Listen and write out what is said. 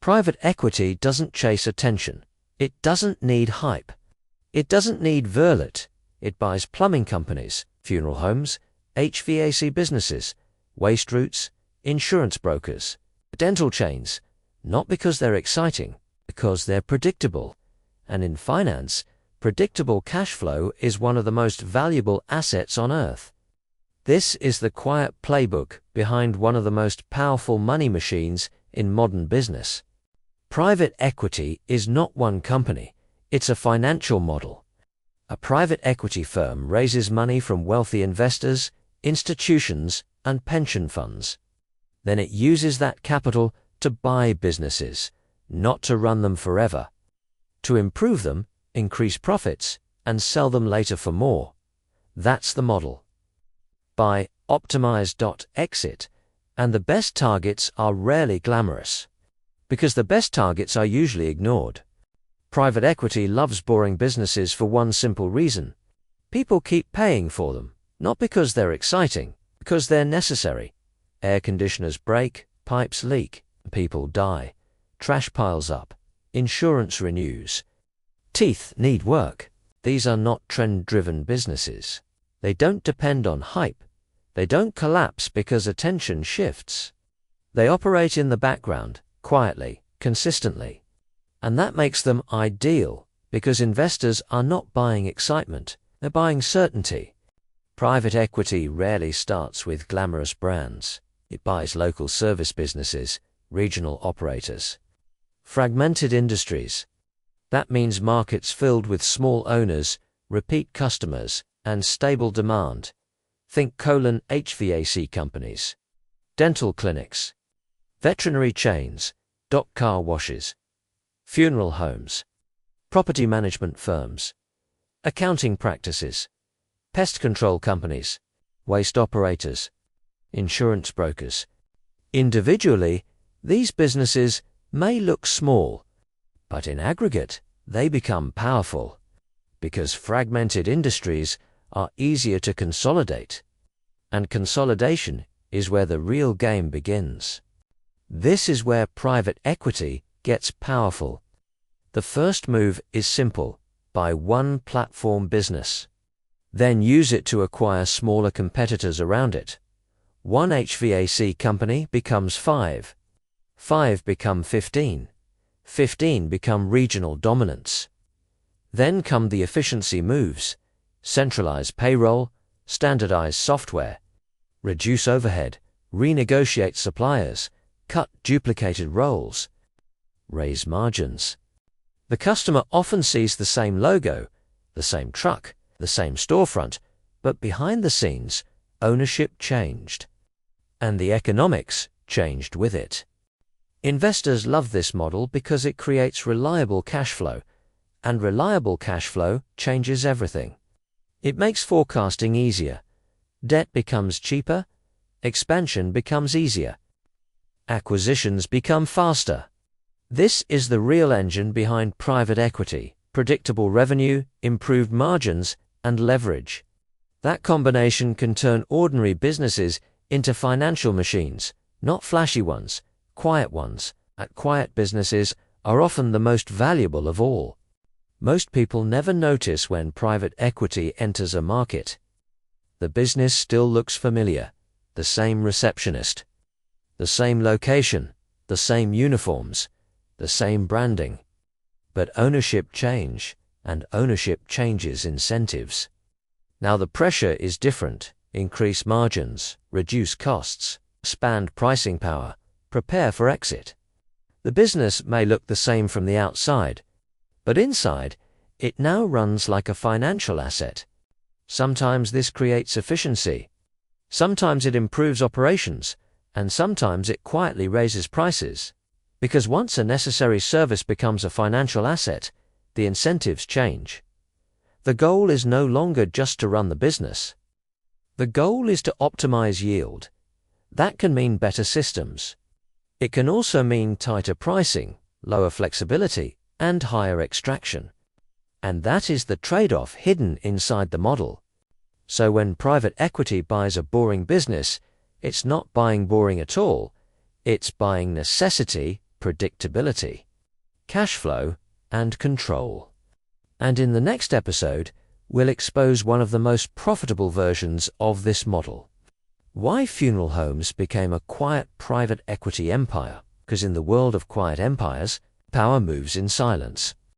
Private equity doesn't chase attention. It doesn't need hype. It doesn't need verlet. It buys plumbing companies, funeral homes, HVAC businesses, waste routes, insurance brokers, dental chains, not because they're exciting, because they're predictable. And in finance, predictable cash flow is one of the most valuable assets on earth. This is the quiet playbook behind one of the most powerful money machines in modern business. Private equity is not one company, it's a financial model. A private equity firm raises money from wealthy investors, institutions, and pension funds. Then it uses that capital to buy businesses, not to run them forever. To improve them, increase profits, and sell them later for more. That's the model. Buy, optimize, exit, and the best targets are rarely glamorous, because the best targets are usually ignored. Private equity loves boring businesses for one simple reason. People keep paying for them, not because they're exciting, because they're necessary. Air conditioners break, pipes leak, people die, trash piles up, insurance renews. Teeth need work. These are not trend-driven businesses. They don't depend on hype. They don't collapse because attention shifts. They operate in the background, quietly, consistently. And that makes them ideal, because investors are not buying excitement, they're buying certainty. Private equity rarely starts with glamorous brands. It buys local service businesses, regional operators. Fragmented industries. That means markets filled with small owners, repeat customers, and stable demand. Think HVAC companies, dental clinics, veterinary chains, dock car washes, funeral homes, property management firms, accounting practices, pest control companies, waste operators, insurance brokers. Individually, these businesses may look small, but in aggregate, they become powerful, because fragmented industries are easier to consolidate, and consolidation is where the real game begins. This is where private equity gets powerful. The first move is simple: buy one platform business. Then use it to acquire smaller competitors around it. One HVAC company becomes 5. 5 become 15. 15 become regional dominance. Then come the efficiency moves: centralize payroll, standardize software, reduce overhead, renegotiate suppliers, cut duplicated roles, raise margins. The customer often sees the same logo, the same truck, the same storefront, but behind the scenes, ownership changed. And the economics changed with it. Investors love this model because it creates reliable cash flow, and reliable cash flow changes everything. It makes forecasting easier. Debt becomes cheaper. Expansion becomes easier. Acquisitions become faster. This is the real engine behind private equity: predictable revenue, improved margins, and leverage. That combination can turn ordinary businesses into financial machines, not flashy ones, quiet ones. And quiet businesses are often the most valuable of all. Most people never notice when private equity enters a market. The business still looks familiar: the same receptionist, the same location, the same uniforms, the same branding. But ownership change, and ownership changes incentives. Now the pressure is different: increase margins, reduce costs, expand pricing power, prepare for exit. The business may look the same from the outside, but inside, it now runs like a financial asset. Sometimes this creates efficiency. Sometimes it improves operations, and sometimes it quietly raises prices. Because once a necessary service becomes a financial asset, the incentives change. The goal is no longer just to run the business. The goal is to optimize yield. That can mean better systems. It can also mean tighter pricing, lower flexibility, and higher extraction. And that is the trade-off hidden inside the model. So when private equity buys a boring business, it's not buying boring at all. It's buying necessity predictability, cash flow, and control. And in the next episode, we'll expose one of the most profitable versions of this model. Why funeral homes became a quiet private equity empire, because in the world of quiet empires, power moves in silence.